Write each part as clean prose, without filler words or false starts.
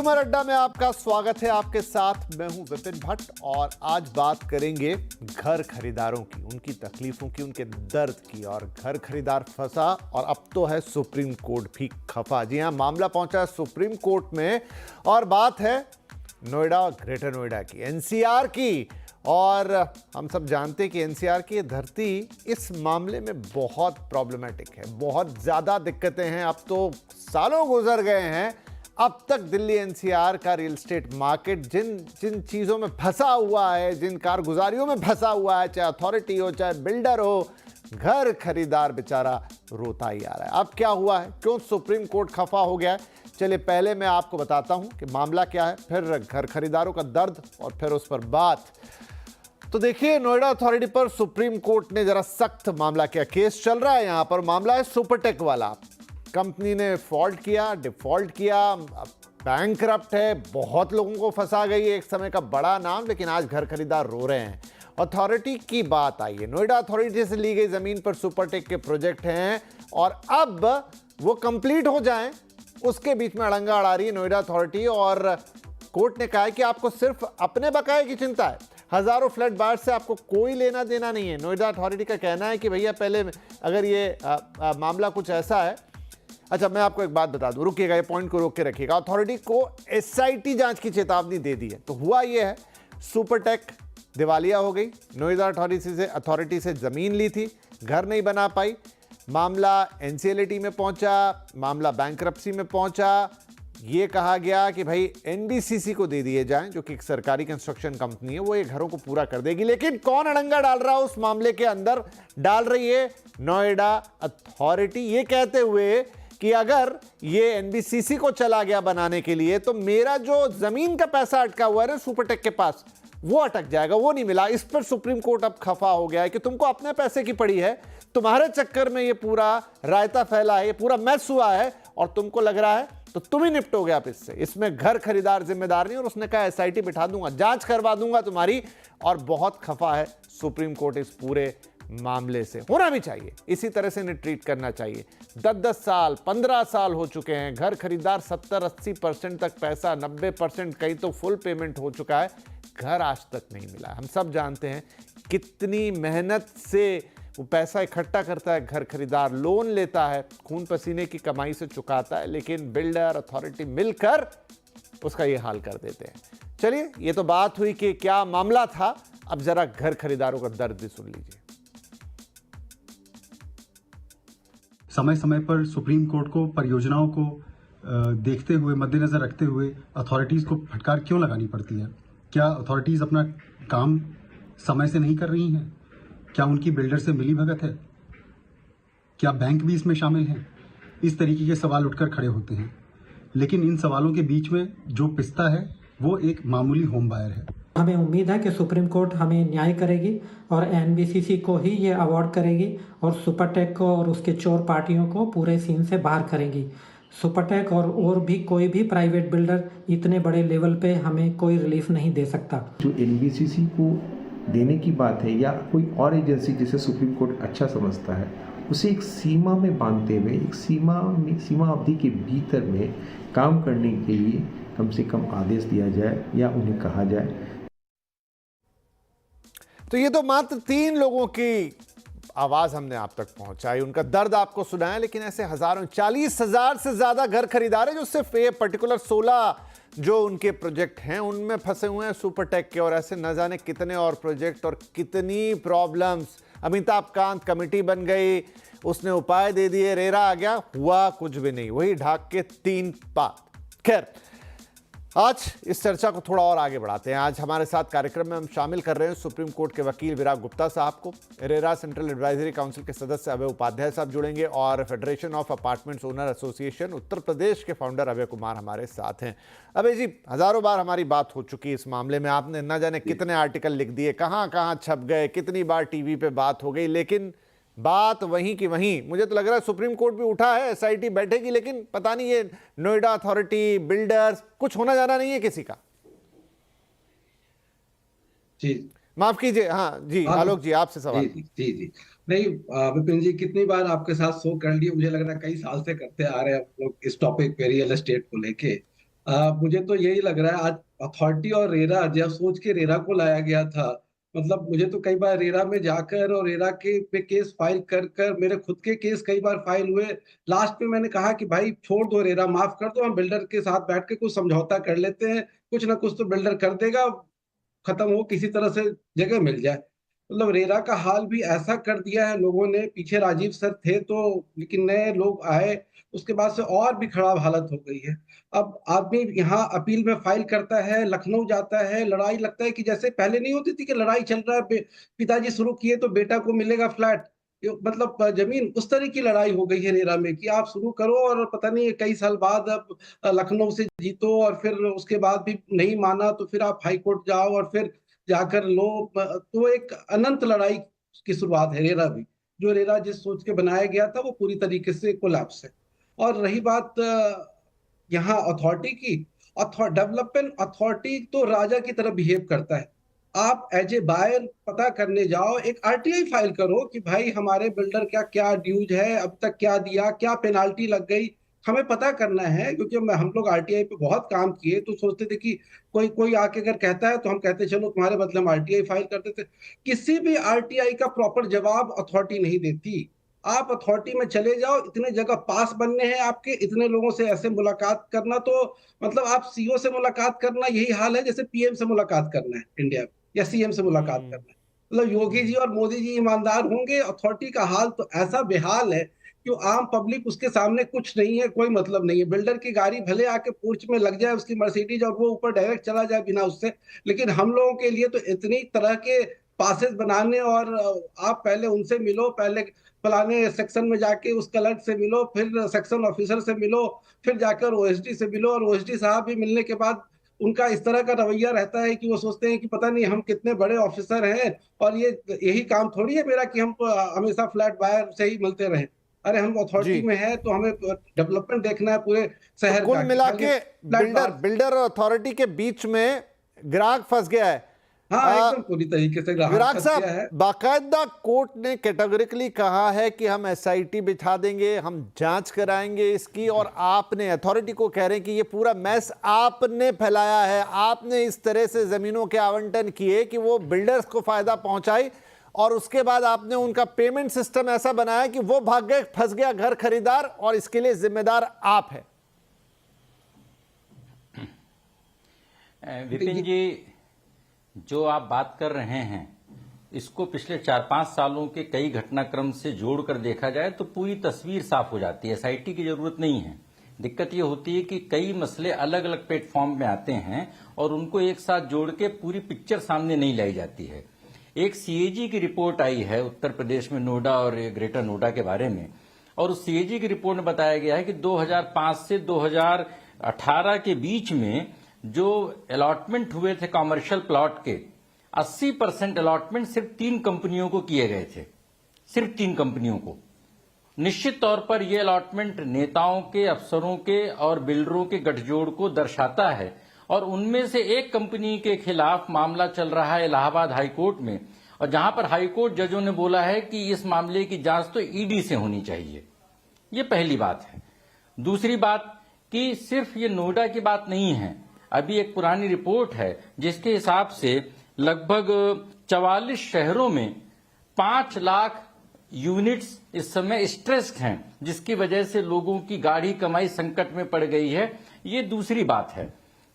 Humour अड्डा में आपका स्वागत है। आपके साथ मैं हूं विपिन भट्ट और आज बात करेंगे घर खरीदारों की, उनकी तकलीफों की, उनके दर्द की। और घर खरीदार फंसा और अब तो है सुप्रीम कोर्ट भी खफा। जी हां, मामला पहुंचा है सुप्रीम कोर्ट में और बात है नोएडा और ग्रेटर नोएडा की, एनसीआर की। और हम सब जानते हैं कि एनसीआर की धरती इस मामले में बहुत प्रॉब्लमेटिक है, बहुत ज़्यादा दिक्कतें हैं। अब तो सालों गुजर गए हैं, अब तक दिल्ली एनसीआर का रियल एस्टेट मार्केट जिन जिन चीज़ों में फंसा हुआ है, जिन कारगुजारियों में फंसा हुआ है, चाहे अथॉरिटी हो चाहे बिल्डर हो, घर खरीदार बेचारा रोता ही आ रहा है। अब क्या हुआ है, क्यों सुप्रीम कोर्ट खफा हो गया है, चलिए पहले मैं आपको बताता हूं कि मामला क्या है, फिर घर खरीदारों का दर्द और फिर उस पर बात। तो देखिए, नोएडा अथॉरिटी पर सुप्रीम कोर्ट ने जरा सख्त मामला किया। केस चल रहा है यहां पर, मामला है सुपरटेक वाला। कंपनी ने फॉल्ट किया, डिफॉल्ट किया, बैंकरप्ट है, बहुत लोगों को फंसा गई है, एक समय का बड़ा नाम, लेकिन आज घर खरीदार रो रहे हैं। अथॉरिटी की बात आई है, नोएडा अथॉरिटी से ली गई जमीन पर सुपरटेक के प्रोजेक्ट हैं और अब वो कंप्लीट हो जाएं, उसके बीच में अड़ंगा अड़ा रही है नोएडा अथॉरिटी। और कोर्ट ने कहा है कि आपको सिर्फ अपने बकाये की चिंता है, हजारों फ्लैट बाहर से आपको कोई लेना देना नहीं है। नोएडा अथॉरिटी का कहना है कि भैया पहले अगर ये मामला कुछ ऐसा है। अच्छा, मैं आपको एक बात बता दूं, रुकिएगा, ये पॉइंट को रोक के रखिएगा। अथॉरिटी को एसआईटी जांच की चेतावनी दे दी है। तो हुआ ये है, सुपरटेक दिवालिया हो गई। नोएडा अथॉरिटी से जमीन ली थी, घर नहीं बना पाई, मामला एनसीएलटी में पहुंचा, मामला बैंकरप्सी में पहुंचा। ये कहा गया कि भाई एनबीसीसी को दे दिए जाएं, जो कि एक सरकारी कंस्ट्रक्शन कंपनी है, वो ये घरों को पूरा कर देगी। लेकिन कौन अड़ंगा डाल रहा है उस मामले के अंदर? डाल रही है नोएडा अथॉरिटी, ये कहते हुए कि अगर ये एनबीसीसी को चला गया बनाने के लिए तो मेरा जो जमीन का पैसा अटका हुआ है ना सुपरटेक के पास, वो अटक जाएगा, वो नहीं मिला। इस पर सुप्रीम कोर्ट अब खफा हो गया है कि तुमको अपने पैसे की पड़ी है, तुम्हारे चक्कर में ये पूरा रायता फैला है, ये पूरा मैस हुआ है और तुमको लग रहा है तो तुम ही निपटोगे आप इससे। इसमें घर खरीदार जिम्मेदार नहीं। और उसने कहा एसआईटी बिठा दूंगा, जांच करवा दूंगा तुम्हारी। और बहुत खफा है सुप्रीम कोर्ट इस पूरे मामले से। होना भी चाहिए, इसी तरह से इन्हें ट्रीट करना चाहिए। 10-10 साल 15 साल हो चुके हैं, घर खरीदार 70-80% तक पैसा, 90%, कहीं तो फुल पेमेंट हो चुका है, घर आज तक नहीं मिला। हम सब जानते हैं कितनी मेहनत से वो पैसा इकट्ठा करता है घर खरीदार, लोन लेता है, खून पसीने की कमाई से चुकाता है, लेकिन बिल्डर अथॉरिटी मिलकर उसका ये हाल कर देते हैं। चलिए, ये तो बात हुई कि क्या मामला था, अब जरा घर खरीदारों का दर्द भी सुन लीजिए। समय समय पर सुप्रीम कोर्ट को परियोजनाओं को देखते हुए, मद्देनजर रखते हुए अथॉरिटीज को फटकार क्यों लगानी पड़ती है? क्या अथॉरिटीज अपना काम समय से नहीं कर रही हैं? क्या उनकी बिल्डर से मिली भगत है? क्या बैंक भी इसमें शामिल हैं? इस तरीके के सवाल उठकर खड़े होते हैं। लेकिन इन सवालों के बीच में जो पिसता है वो एक मामूली होम बायर है। हमें उम्मीद है कि सुप्रीम कोर्ट हमें न्याय करेगी और एनबीसीसी को ही ये अवार्ड करेगी और सुपरटेक को और उसके चोर पार्टियों को पूरे सीन से बाहर करेगी। सुपरटेक और भी कोई भी प्राइवेट बिल्डर इतने बड़े लेवल पे हमें कोई रिलीफ नहीं दे सकता। जो एनबीसीसी को देने की बात है या कोई और एजेंसी जिसे सुप्रीम कोर्ट अच्छा समझता है, उसे एक सीमा में बांधते हुए, एक सीमा अवधि के भीतर में काम करने के लिए कम से कम आदेश दिया जाए या उन्हें कहा जाए। तो ये तो मात्र 3 लोगों की आवाज हमने आप तक पहुंचाई, उनका दर्द आपको सुनाया, लेकिन ऐसे हजारों, 40,000 से ज्यादा घर खरीदार हैं जो सिर्फ ये पर्टिकुलर 16 जो उनके प्रोजेक्ट हैं उनमें फंसे हुए हैं सुपरटेक के। और ऐसे न जाने कितने और प्रोजेक्ट और कितनी प्रॉब्लम्स। अमिताभ कांत कमेटी बन गई, उसने उपाय दे दिए, रेरा आ गया, हुआ कुछ भी नहीं, वही ढाक के 3 पात। खैर, आज इस चर्चा को थोड़ा और आगे बढ़ाते हैं। आज हमारे साथ कार्यक्रम में हम शामिल कर रहे हैं सुप्रीम कोर्ट के वकील विराग गुप्ता साहब को, रेरा सेंट्रल एडवाइजरी काउंसिल के सदस्य अभय उपाध्याय साहब जुड़ेंगे और federation of apartments owner association Uttar Pradesh के फाउंडर अभय कुमार हमारे साथ हैं। अभय जी, हजारों बार हमारी बात हो चुकी है इस मामले में, आपने न जाने कितने आर्टिकल लिख दिए, कहाँ कहाँ छप गए, कितनी बार टीवी पे बात हो गई, लेकिन बात वहीं की वहीं। मुझे तो लग रहा है सुप्रीम कोर्ट भी उठा है, एसआईटी बैठेगी, लेकिन पता नहीं ये नोएडा अथॉरिटी, बिल्डर्स, कुछ होना जाना नहीं है किसी का। जी माफ कीजिए, हाँ जी, आलोक जी आपसे सवाल। जी नहीं, विपिन जी, कितनी बार आपके साथ शो कर लिए, मुझे लग रहा है कई साल से करते आ रहे हैं हम लोग इस टॉपिक पे, रियल एस्टेट को लेके। मुझे तो यही लग रहा है आज अथॉरिटी और रेरा जब सोच के रेरा को लाया गया था। मतलब मुझे तो कई बार रेरा में जाकर और रेरा के पे केस फाइल कर कर मेरे खुद के केस कई बार फाइल हुए। लास्ट में मैंने कहा कि भाई छोड़ दो, रेरा माफ कर दो, हम बिल्डर के साथ बैठ के कुछ समझौता कर लेते हैं, कुछ ना कुछ तो बिल्डर कर देगा, खत्म हो, किसी तरह से जगह मिल जाए। मतलब रेरा का हाल भी ऐसा कर दिया है लोगों ने। पीछे राजीव सर थे तो, लेकिन नए लोग आए, उसके बाद से और भी खराब हालत हो गई है। अब आदमी यहाँ अपील में फाइल करता है, लखनऊ जाता है, लड़ाई लगता है कि जैसे पहले नहीं होती थी कि लड़ाई चल रहा है, पिताजी शुरू किए तो बेटा को मिलेगा फ्लैट, मतलब जमीन, उस तरह की लड़ाई हो गई है रेरा में कि आप शुरू करो और पता नहीं कई साल बाद अब लखनऊ से जीतो और फिर उसके बाद भी नहीं माना तो फिर आप हाई कोर्ट जाओ और फिर जाकर लो। तो एक अनंत लड़ाई की शुरुआत है रेरा भी। जो रेरा जिस सोच के बनाया गया था वो पूरी तरीके से कोलैप्स है। और रही बात यहाँ अथॉरिटी की, डेवलपमेंट अथॉरिटी तो राजा की तरह बिहेव करता है। आप एज ए बायर पता करने जाओ, एक आरटीआई फाइल करो कि भाई हमारे बिल्डर क्या क्या ड्यूज है, अब तक क्या दिया, क्या पेनाल्टी लग गई, हमें पता करना है। क्योंकि हम लोग आरटीआई पे बहुत काम किए तो सोचते थे कि कोई कोई आके अगर कहता है तो हम कहते चलो तुम्हारे बदले हम आरटीआई फाइल करते थे। किसी भी आरटीआई का प्रॉपर जवाब अथॉरिटी नहीं देती। आप अथॉरिटी में चले जाओ, इतने जगह पास बनने हैं आपके, इतने लोगों से ऐसे मुलाकात करना, तो मतलब आप सीओ से मुलाकात करना यही हाल है जैसे पीएम से मुलाकात करना है इंडिया में, या सीएम से मुलाकात करना है। मतलब योगी जी और मोदी जी ईमानदार होंगे, अथॉरिटी का हाल तो ऐसा बेहाल है कि आम पब्लिक उसके सामने कुछ नहीं है, कोई मतलब नहीं है। बिल्डर की गाड़ी भले आके पोर्च में लग जाए उसकी मर्सिडीज और वो ऊपर डायरेक्ट चला जाए बिना उससे, लेकिन हम लोगों के लिए तो इतनी तरह के पासेस बनाने, और आप पहले उनसे मिलो, पहले फलाने सेक्शन में जाके उस क्लर्क से मिलो, फिर सेक्शन ऑफिसर से मिलो, फिर जाकर ओएसडी से मिलो, और ओएसडी साहब भी मिलने के बाद उनका इस तरह का रवैया रहता है कि वो सोचते हैं कि पता नहीं हम कितने बड़े ऑफिसर हैं और ये यही काम थोड़ी है मेरा कि हम हमेशा फ्लैट बायर से ही मिलते रहें। अरे हम जी। अथॉरिटी में है तो हमें डेवलपमेंट देखना है पूरे तो शहर कुल का, मिला खाली के फ्लैट बायर। बिल्डर और अथॉरिटी के बीच में ग्राहक फंस गया है। हाँ एकदम पूरी तरीके से ग्राहक विराग फंस साहब, गया है। बाकायदा कोर्ट ने कैटेगोरिकली कहा है कि हम एसआईटी बिठा देंगे, हम जांच कराएंगे इसकी, और आपने अथॉरिटी को कह रहे हैं कि ये पूरा मैस आपने फैलाया है, आपने इस तरह से जमीनों के आवंटन किए कि वो बिल्डर्स को फायदा पहुंचाई, और उसके बाद आपने उनका पेमेंट सिस्टम ऐसा बनाया कि वो भाग गए, फंस गया घर खरीदार, और इसके लिए जिम्मेदार आप है। विपिन जी, जो आप बात कर रहे हैं इसको पिछले 4-5 सालों के कई घटनाक्रम से जोड़कर देखा जाए तो पूरी तस्वीर साफ हो जाती है। एसआईटी की जरूरत नहीं है। दिक्कत ये होती है कि कई मसले अलग अलग प्लेटफॉर्म में आते हैं और उनको एक साथ जोड़ के पूरी पिक्चर सामने नहीं लाई जाती है। एक सीएजी की रिपोर्ट आई है उत्तर प्रदेश में, नोएडा और ग्रेटर नोएडा के बारे में, और उस सीएजी की रिपोर्ट में बताया गया है कि 2005 से 2018 के बीच में जो अलॉटमेंट हुए थे कॉमर्शियल प्लॉट के, 80% अलॉटमेंट सिर्फ 3 कंपनियों को किए गए थे, सिर्फ 3 कंपनियों को। निश्चित तौर पर यह अलॉटमेंट नेताओं के, अफसरों के और बिल्डरों के गठजोड़ को दर्शाता है, और उनमें से एक कंपनी के खिलाफ मामला चल रहा है इलाहाबाद हाईकोर्ट में, और जहां पर हाईकोर्ट जजों ने बोला है कि इस मामले की जांच तो ईडी से होनी चाहिए। ये पहली बात है। दूसरी बात कि सिर्फ ये नोएडा की बात नहीं है। अभी एक पुरानी रिपोर्ट है जिसके हिसाब से लगभग 44 शहरों में 5 लाख यूनिट्स इस समय स्ट्रेस्ड हैं, जिसकी वजह से लोगों की गाढ़ी कमाई संकट में पड़ गई है। ये दूसरी बात है।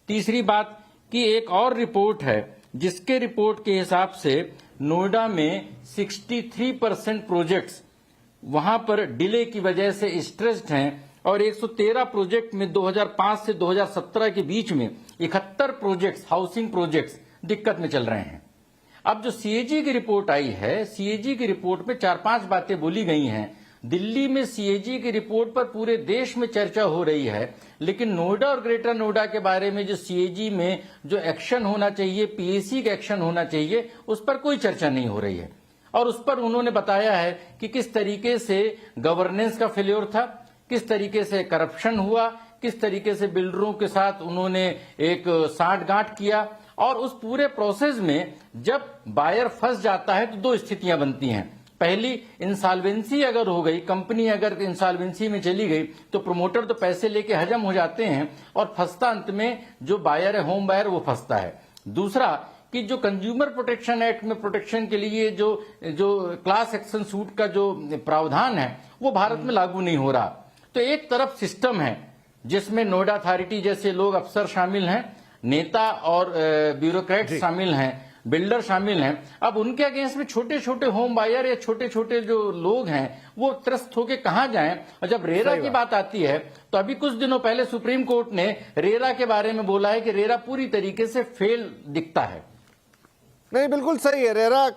तीसरी बात कि एक और रिपोर्ट है जिसके रिपोर्ट के हिसाब से नोएडा में 63% प्रोजेक्ट्स वहां पर डिले की वजह से स्ट्रेस्ड हैं, और 113 प्रोजेक्ट में 2005 से 2017 के बीच में 71 प्रोजेक्ट्स, हाउसिंग प्रोजेक्ट्स दिक्कत में चल रहे हैं। अब जो सीएजी की रिपोर्ट आई है, सीएजी की रिपोर्ट में 4-5 बातें बोली गई हैं। दिल्ली में सीएजी की रिपोर्ट पर पूरे देश में चर्चा हो रही है, लेकिन नोएडा और ग्रेटर नोएडा के बारे में जो सीएजी में जो एक्शन होना चाहिए, पीएसी का एक्शन होना चाहिए, उस पर कोई चर्चा नहीं हो रही है। और उस पर उन्होंने बताया है कि किस तरीके से गवर्नेंस का फेल्योर था, किस तरीके से करप्शन हुआ, किस तरीके से बिल्डरों के साथ उन्होंने एक साठगांठ किया, और उस पूरे प्रोसेस में जब बायर फंस जाता है तो 2 स्थितियां बनती हैं। पहली इंसॉल्वेंसी अगर हो गई, कंपनी अगर इंसॉल्वेंसी में चली गई, तो प्रमोटर तो पैसे लेके हजम हो जाते हैं और फंसता अंत में जो बायर है, होम बायर, वो फंसता है। दूसरा कि जो कंज्यूमर प्रोटेक्शन एक्ट में प्रोटेक्शन के लिए जो क्लास एक्शन सूट का जो प्रावधान है वो भारत में लागू नहीं हो रहा। तो एक तरफ सिस्टम है जिसमें नोएडा अथॉरिटी जैसे लोग, अफसर शामिल हैं, नेता और ब्यूरोक्रेट शामिल हैं, बिल्डर शामिल हैं। अब उनके अगेंस्ट में छोटे छोटे होम बायर या छोटे छोटे जो लोग हैं वो त्रस्त होके कहां जाएं। और जब रेरा की बात आती है तो अभी कुछ दिनों पहले सुप्रीम कोर्ट ने रेरा के बारे में बोला है कि रेरा पूरी तरीके से फेल दिखता है। नहीं, बिल्कुल सही है। रेरा